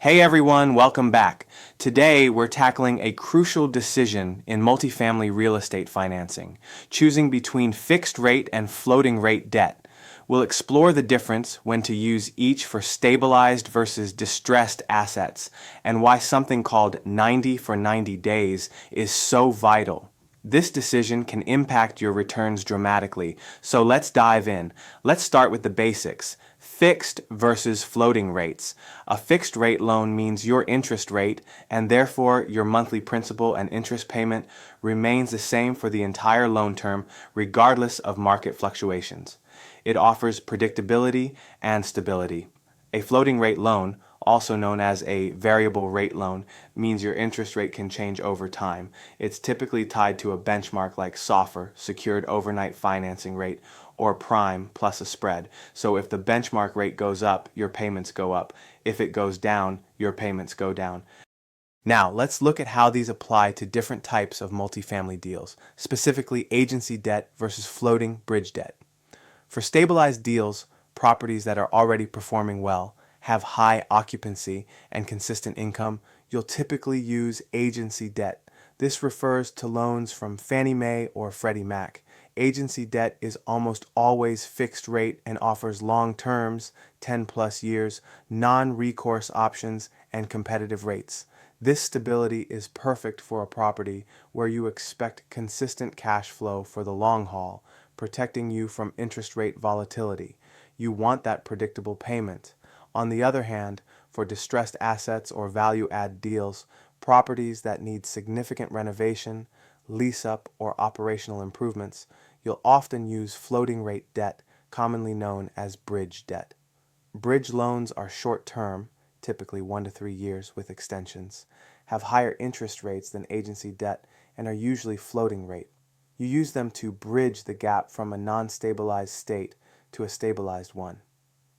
Hey everyone, welcome back. Today we're tackling a crucial decision in multifamily real estate financing, choosing between fixed rate and floating rate debt. We'll explore the difference when to use each for stabilized versus distressed assets, and why something called 90 for 90 days is so vital. This decision can impact your returns dramatically, so let's dive in. Let's start with the basics. Fixed versus floating rates. A fixed rate loan means your interest rate, and therefore your monthly principal and interest payment, remains the same for the entire loan term, regardless of market fluctuations. It offers predictability and stability. A floating rate loan, also known as a variable rate loan, means your interest rate can change over time. It's typically tied to a benchmark like SOFR, Secured Overnight Financing Rate, or Prime plus a spread. So if the benchmark rate goes up, your payments go up. If it goes down, your payments go down. Now, let's look at how these apply to different types of multifamily deals, specifically agency debt versus floating bridge debt. For stabilized deals, properties that are already performing well, have high occupancy and consistent income, you'll typically use agency debt. This refers to loans from Fannie Mae or Freddie Mac. Agency debt is almost always fixed rate and offers long terms, 10 plus years, non-recourse options, and competitive rates. This stability is perfect for a property where you expect consistent cash flow for the long haul, protecting you from interest rate volatility. You want that predictable payment. On the other hand, for distressed assets or value-add deals, properties that need significant renovation, lease-up, or operational improvements, you'll often use floating rate debt, commonly known as bridge debt. Bridge loans are short-term, typically 1 to 3 years with extensions, have higher interest rates than agency debt, and are usually floating rate. You use them to bridge the gap from a non-stabilized state to a stabilized one.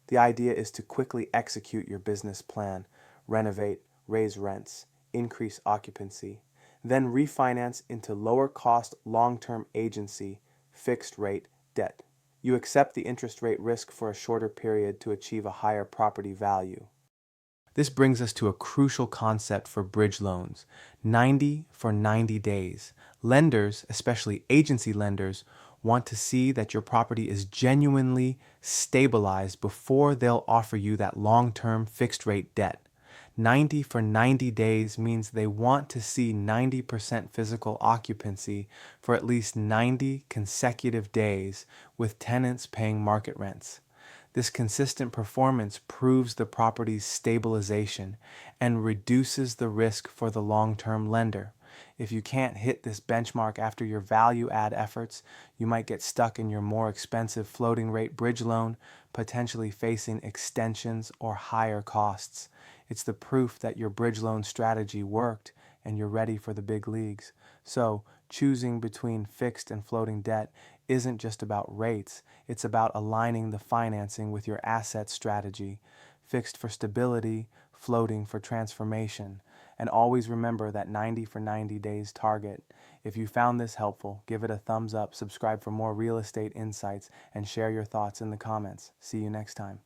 The idea is to quickly execute your business plan, renovate, raise rents, increase occupancy, then refinance into lower cost long-term agency, fixed rate debt. You accept the interest rate risk for a shorter period to achieve a higher property value. This brings us to a crucial concept for bridge loans: 90 for 90 days. Lenders, especially agency lenders, want to see that your property is genuinely stabilized before they'll offer you that long-term fixed rate debt. 90 for 90 days means they want to see 90% physical occupancy for at least 90 consecutive days with tenants paying market rents. This consistent performance proves the property's stabilization and reduces the risk for the long-term lender. If you can't hit this benchmark after your value-add efforts, you might get stuck in your more expensive floating rate bridge loan, potentially facing extensions or higher costs. It's the proof that your bridge loan strategy worked and you're ready for the big leagues. So, choosing between fixed and floating debt isn't just about rates, it's about aligning the financing with your asset strategy. Fixed for stability, floating for transformation. And always remember that 90 for 90 days target. If you found this helpful, give it a thumbs up, subscribe for more real estate insights, and share your thoughts in the comments. See you next time.